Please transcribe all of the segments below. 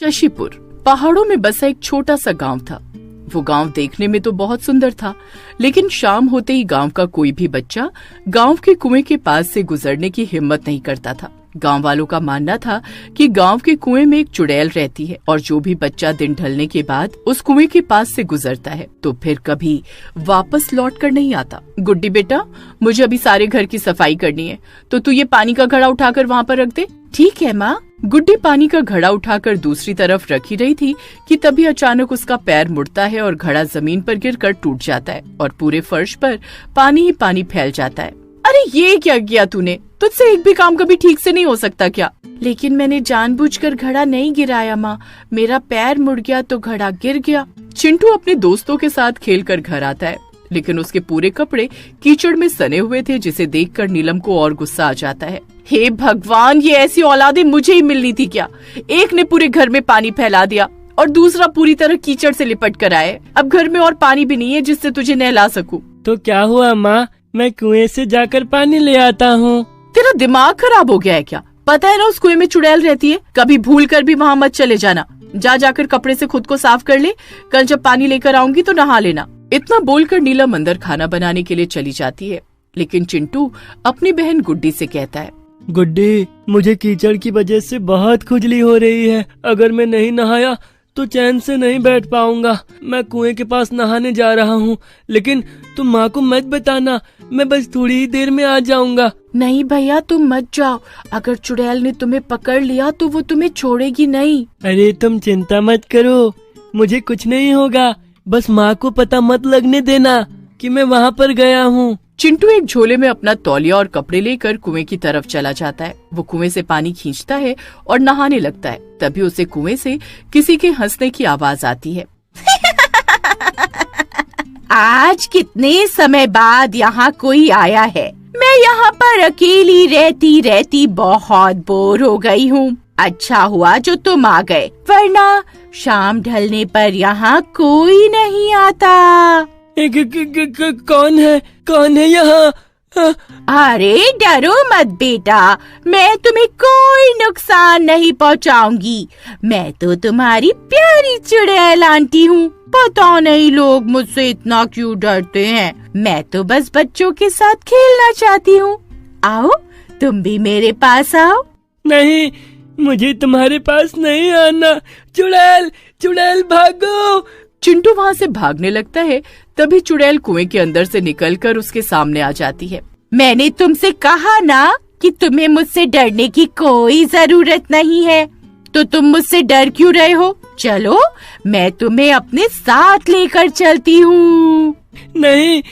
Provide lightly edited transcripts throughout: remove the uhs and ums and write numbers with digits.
शशिपुर पहाड़ों में बसा एक छोटा सा गांव था। वो गांव देखने में तो बहुत सुंदर था, लेकिन शाम होते ही गांव का कोई भी बच्चा गांव के कुएं के पास से गुजरने की हिम्मत नहीं करता था। गांव वालों का मानना था कि गांव के कुएं में एक चुड़ैल रहती है और जो भी बच्चा दिन ढलने के बाद उस कुएं के पास से गुजरता है तो फिर कभी वापस लौट कर नहीं आता। गुड्डी बेटा, मुझे अभी सारे घर की सफाई करनी है, तो तू ये पानी का घड़ा उठाकर वहाँ पर रख दे। ठीक है माँ। गुड्डी पानी का घड़ा उठाकर दूसरी तरफ रख ही रही थी कि तभी अचानक उसका पैर मुड़ता है और घड़ा जमीन पर गिरकर टूट जाता है और पूरे फर्श पर पानी ही पानी फैल जाता है। अरे ये क्या किया तूने? तुझसे एक भी काम कभी ठीक से नहीं हो सकता क्या? लेकिन मैंने जानबूझकर घड़ा नहीं गिराया माँ, मेरा पैर मुड़ गया तो घड़ा गिर गया। चिंटू अपने दोस्तों के साथ खेलकर घर आता है, लेकिन उसके पूरे कपड़े कीचड़ में सने हुए थे, जिसे देखकर नीलम को और गुस्सा आ जाता है। हे भगवान, ये ऐसी औलादें मुझे ही मिलनी थी क्या? एक ने पूरे घर में पानी फैला दिया और दूसरा पूरी तरह कीचड़ से लिपट कर आए। अब घर में और पानी भी नहीं है जिससे तुझे नहला सकूं। तो क्या हुआ माँ, मैं कुएं से जाकर पानी ले आता हूँ। तेरा दिमाग खराब हो गया है क्या? पता है ना उस कुएं में चुड़ैल रहती है, कभी भूल कर भी वहाँ मत चले जाना। जाकर कपड़े से खुद को साफ कर ले, कल जब पानी लेकर आऊंगी तो नहा लेना। इतना बोलकर नीलम अंदर खाना बनाने के लिए चली जाती है, लेकिन चिंटू अपनी बहन गुड्डी से कहता है, गुड्डी, मुझे कीचड़ की वजह से बहुत खुजली हो रही है। अगर मैं नहीं नहाया तो चैन से नहीं बैठ पाऊंगा। मैं कुएं के पास नहाने जा रहा हूँ, लेकिन तुम माँ को मत बताना, मैं बस थोड़ी ही देर में आ जाऊंगा। नहीं भैया, तुम मत जाओ। अगर चुड़ैल ने तुम्हें पकड़ लिया तो वो तुम्हें छोड़ेगी नहीं। अरे तुम चिंता मत करो, मुझे कुछ नहीं होगा। बस माँ को पता मत लगने देना कि मैं वहाँ पर गया हूँ। चिंटू एक झोले में अपना तौलिया और कपड़े लेकर कुएं की तरफ चला जाता है। वो कुएं से पानी खींचता है और नहाने लगता है। तभी उसे कुएं से किसी के हंसने की आवाज आती है। आज कितने समय बाद यहाँ कोई आया है। मैं यहाँ पर अकेली रहती रहती बहुत बोर हो गई हूँ। अच्छा हुआ जो तुम आ गए, वरना शाम ढलने पर यहाँ कोई नहीं आता। कौन है यहाँ? अरे डरो मत बेटा, मैं तुम्हें कोई नुकसान नहीं पहुँचाऊंगी। मैं तो तुम्हारी प्यारी चुड़ैल आंटी हूँ। पता नहीं लोग मुझसे इतना क्यों डरते हैं। मैं तो बस बच्चों के साथ खेलना चाहती हूँ। आओ, तुम भी मेरे पास आओ। नहीं, मुझे तुम्हारे पास नहीं आना। चुड़ैल, चुड़ैल भागो। चिंटू वहाँ से भागने लगता है। तभी चुड़ैल कुएं के अंदर से निकलकर उसके सामने आ जाती है। मैंने तुमसे कहा ना कि तुम्हें मुझसे डरने की कोई जरूरत नहीं है, तो तुम मुझसे डर क्यों रहे हो? चलो, मैं तुम्हें अपने साथ लेकर चलती हूँ। नहीं,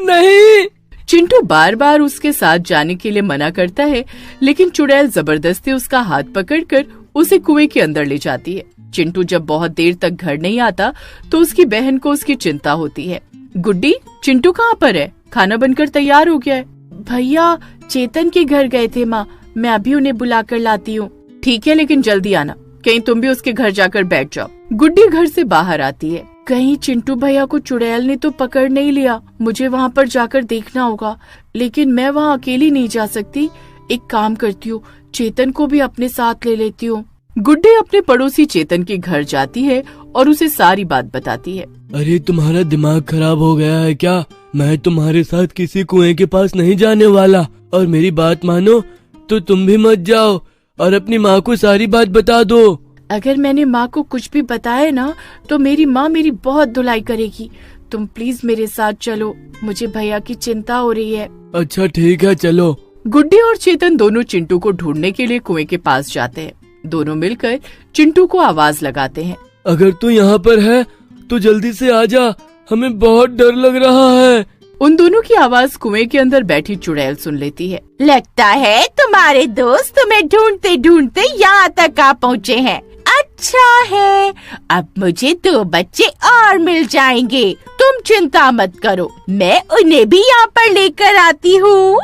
नहीं। चिंटू बार बार उसके साथ जाने के लिए मना करता है, लेकिन चुड़ैल जबरदस्ती उसका हाथ पकड़कर उसे कुएं के अंदर ले जाती है। चिंटू जब बहुत देर तक घर नहीं आता तो उसकी बहन को उसकी चिंता होती है। गुड्डी, चिंटू कहाँ पर है? खाना बनकर तैयार हो गया है। भैया चेतन के घर गए थे माँ, मैं अभी उन्हें बुलाकर लाती हूँ। ठीक है, लेकिन जल्दी आना, कहीं तुम भी उसके घर जाकर बैठ जाओ। गुड्डी घर से बाहर आती है। कहीं चिंटू भैया को चुड़ैल ने तो पकड़ नहीं लिया। मुझे वहाँ पर जाकर देखना होगा, लेकिन मैं वहाँ अकेली नहीं जा सकती। एक काम करती हूँ, चेतन को भी अपने साथ ले लेती हूँ। गुड्डी अपने पड़ोसी चेतन के घर जाती है और उसे सारी बात बताती है। अरे तुम्हारा दिमाग खराब हो गया है क्या? मैं तुम्हारे साथ किसी कुएं के पास नहीं जाने वाला, और मेरी बात मानो तो तुम भी मत जाओ और अपनी माँ को सारी बात बता दो। अगर मैंने माँ को कुछ भी बताया ना तो मेरी माँ मेरी बहुत धुलाई करेगी। तुम प्लीज मेरे साथ चलो, मुझे भैया की चिंता हो रही है। अच्छा ठीक है, चलो। गुड्डी और चेतन दोनों चिंटू को ढूंढने के लिए कुएं के पास जाते हैं। दोनों मिलकर चिंटू को आवाज लगाते हैं। अगर तू यहाँ पर है तो जल्दी से आ जा, हमें बहुत डर लग रहा है। उन दोनों की आवाज कुएं के अंदर बैठी चुड़ैल सुन लेती है। लगता है तुम्हारे दोस्त तुम्हें ढूंढते ढूंढते यहाँ तक आ पहुँचे हैं। अच्छा है, अब मुझे 2 बच्चे और मिल जाएंगे। तुम चिंता मत करो, मैं उन्हें भी यहाँ पर लेकर आती हूँ।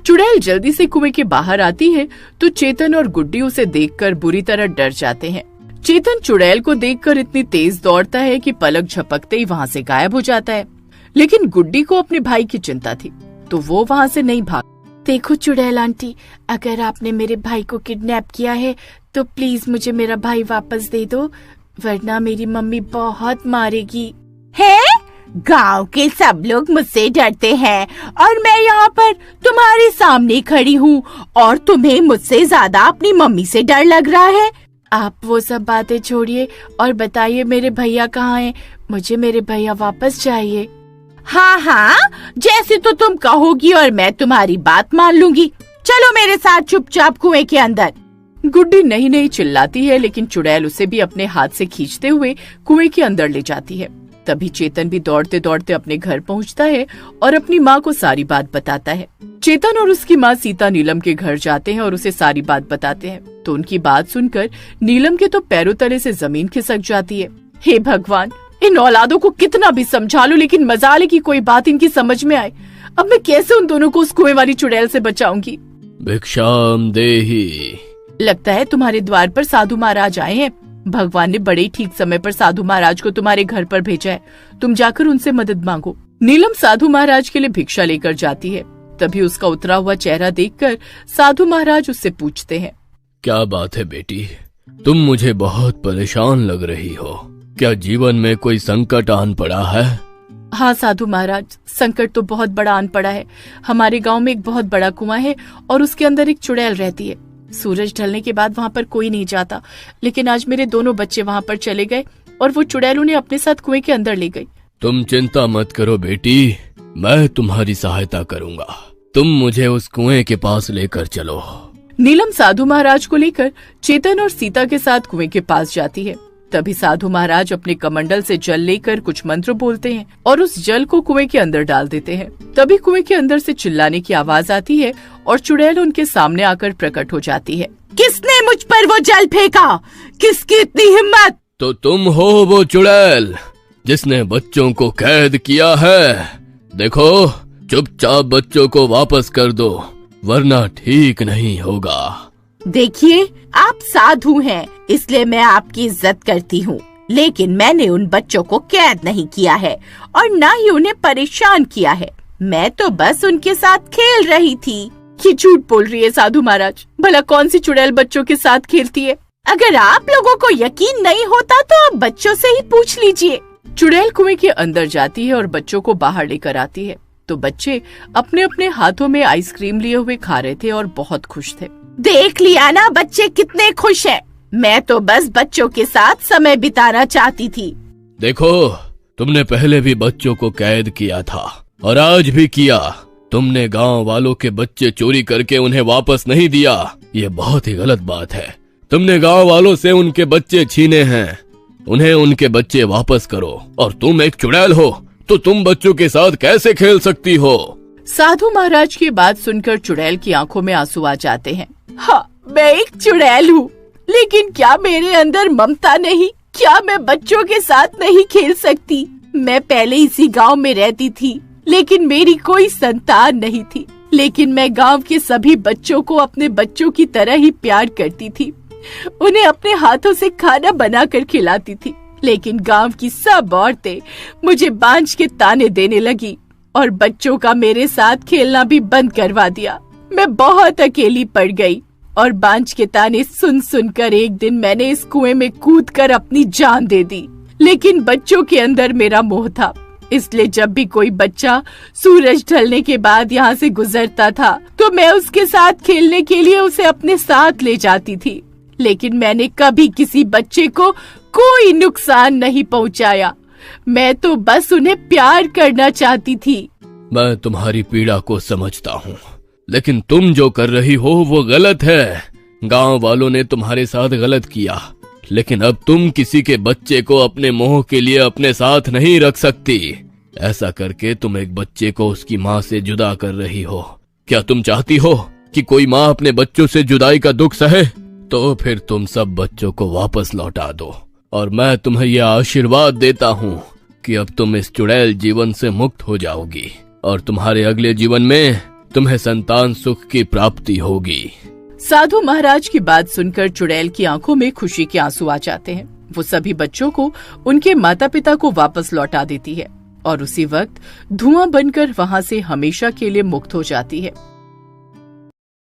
चुड़ैल जल्दी से कुएं के बाहर आती है तो चेतन और गुड्डी उसे देखकर बुरी तरह डर जाते हैं। चेतन चुड़ैल को देखकर इतनी तेज दौड़ता है कि पलक झपकते ही वहाँ से गायब हो जाता है, लेकिन गुड्डी को अपने भाई की चिंता थी तो वो वहाँ से नहीं भाग। देखो चुड़ैल आंटी, अगर आपने मेरे भाई को किडनैप किया है तो प्लीज मुझे मेरा भाई वापस दे दो, वरना मेरी मम्मी बहुत मारेगी। है? गांव के सब लोग मुझसे डरते हैं और मैं यहाँ पर तुम्हारे सामने खड़ी हूँ और तुम्हें मुझसे ज्यादा अपनी मम्मी से डर लग रहा है। आप वो सब बातें छोड़िए और बताइए मेरे भैया कहाँ हैं? मुझे मेरे भैया वापस चाहिए। हाँ हाँ, जैसे तो तुम कहोगी और मैं तुम्हारी बात मान लूंगी। चलो मेरे साथ चुपचाप कुएं के अंदर। गुड्डी नहीं नहीं चिल्लाती है, लेकिन चुड़ैल उसे भी अपने हाथ से खींचते हुए कुएं के अंदर ले जाती है। तभी चेतन भी दौड़ते दौड़ते अपने घर पहुंचता है और अपनी माँ को सारी बात बताता है। चेतन और उसकी माँ सीता नीलम के घर जाते हैं और उसे सारी बात बताते हैं। तो उनकी बात सुनकर नीलम के तो पैरों तले से जमीन खिसक जाती है। हे भगवान, इन औलादों को कितना भी समझा लो, लेकिन मजाले की कोई बात इनकी समझ में आए। अब मैं कैसे उन दोनों को उस कुएं वाली चुड़ैल से बचाऊंगी? भिक्षाम देहि। लगता है तुम्हारे द्वार पर साधु महाराज आए हैं। भगवान ने बड़े ठीक समय पर साधु महाराज को तुम्हारे घर पर भेजा है। तुम जाकर उनसे मदद मांगो। नीलम साधु महाराज के लिए भिक्षा लेकर जाती है। तभी उसका उतरा हुआ चेहरा देखकर साधु महाराज उससे पूछते हैं, क्या बात है बेटी, तुम मुझे बहुत परेशान लग रही हो। क्या जीवन में कोई संकट आन पड़ा है? हाँ साधु महाराज, संकट तो बहुत बड़ा आन पड़ा है। हमारे गांव में एक बहुत बड़ा कुआं है और उसके अंदर एक चुड़ैल रहती है। सूरज ढलने के बाद वहाँ पर कोई नहीं जाता, लेकिन आज मेरे दोनों बच्चे वहाँ पर चले गए और वो चुड़ैल उन्हें अपने साथ कुएं के अंदर ले गई। तुम चिंता मत करो बेटी, मैं तुम्हारी सहायता करूँगा। तुम मुझे उस कुएं के पास लेकर चलो। नीलम साधु महाराज को लेकर चेतन और सीता के साथ कुएं के पास जाती है। तभी साधु महाराज अपने कमंडल से जल लेकर कुछ मंत्र बोलते हैं और उस जल को कुएं के अंदर डाल देते हैं। तभी कुएं के अंदर से चिल्लाने की आवाज आती है और चुड़ैल उनके सामने आकर प्रकट हो जाती है। किसने मुझ पर वो जल फेंका? किसकी इतनी हिम्मत? तो तुम हो वो चुड़ैल जिसने बच्चों को कैद किया है। देखो, चुपचाप बच्चों को वापस कर दो, वरना ठीक नहीं होगा। देखिए, आप साधु हैं, इसलिए मैं आपकी इज्जत करती हूँ, लेकिन मैंने उन बच्चों को कैद नहीं किया है और न ही उन्हें परेशान किया है। मैं तो बस उनके साथ खेल रही थी। ये झूठ बोल रही है साधु महाराज। भला कौन सी चुड़ैल बच्चों के साथ खेलती है? अगर आप लोगों को यकीन नहीं होता तो आप बच्चों से ही पूछ लीजिए। चुड़ैल कुएं के अंदर जाती है और बच्चों को बाहर लेकर आती है। तो बच्चे अपने अपने हाथों में आइसक्रीम लिए हुए खा रहे थे और बहुत खुश थे। देख लिया ना, बच्चे कितने खुश हैं। मैं तो बस बच्चों के साथ समय बिताना चाहती थी। देखो, तुमने पहले भी बच्चों को कैद किया था और आज भी किया। तुमने गांव वालों के बच्चे चोरी करके उन्हें वापस नहीं दिया। ये बहुत ही गलत बात है। तुमने गांव वालों से उनके बच्चे छीने हैं। उन्हें उनके बच्चे वापस करो। और तुम एक चुड़ैल हो तो तुम बच्चों के साथ कैसे खेल सकती हो? साधु महाराज की बात सुनकर चुड़ैल की आंखों में आंसू आ जाते हैं। हाँ, मैं एक चुड़ैल हूँ, लेकिन क्या मेरे अंदर ममता नहीं? क्या मैं बच्चों के साथ नहीं खेल सकती? मैं पहले इसी गांव में रहती थी, लेकिन मेरी कोई संतान नहीं थी। लेकिन मैं गांव के सभी बच्चों को अपने बच्चों की तरह ही प्यार करती थी। उन्हें अपने हाथों से खाना बनाकर खिलाती थी। लेकिन गांव की सब औरतें मुझे बांझ के ताने देने लगी और बच्चों का मेरे साथ खेलना भी बंद करवा दिया। मैं बहुत अकेली पड़ गई और बांझ के ताने सुन सुनकर एक दिन मैंने इस कुएं में कूदकर अपनी जान दे दी। लेकिन बच्चों के अंदर मेरा मोह था, इसलिए जब भी कोई बच्चा सूरज ढलने के बाद यहाँ से गुजरता था तो मैं उसके साथ खेलने के लिए उसे अपने साथ ले जाती थी। लेकिन मैंने कभी किसी बच्चे को कोई नुकसान नहीं पहुँचाया। मैं तो बस उन्हें प्यार करना चाहती थी। मैं तुम्हारी पीड़ा को समझता हूँ, लेकिन तुम जो कर रही हो वो गलत है। गांव वालों ने तुम्हारे साथ गलत किया, लेकिन अब तुम किसी के बच्चे को अपने मोह के लिए अपने साथ नहीं रख सकती। ऐसा करके तुम एक बच्चे को उसकी माँ से जुदा कर रही हो। क्या तुम चाहती हो कि कोई माँ अपने बच्चों से जुदाई का दुख सहे? तो फिर तुम सब बच्चों को वापस लौटा दो और मैं तुम्हें यह आशीर्वाद देता हूँ कि अब तुम इस चुड़ैल जीवन से मुक्त हो जाओगी और तुम्हारे अगले जीवन में तुम्हें संतान सुख की प्राप्ति होगी। साधु महाराज की बात सुनकर चुड़ैल की आंखों में खुशी के आंसू आ जाते हैं। वो सभी बच्चों को उनके माता पिता को वापस लौटा देती है और उसी वक्त धुआं बनकर वहाँ से हमेशा के लिए मुक्त हो जाती है।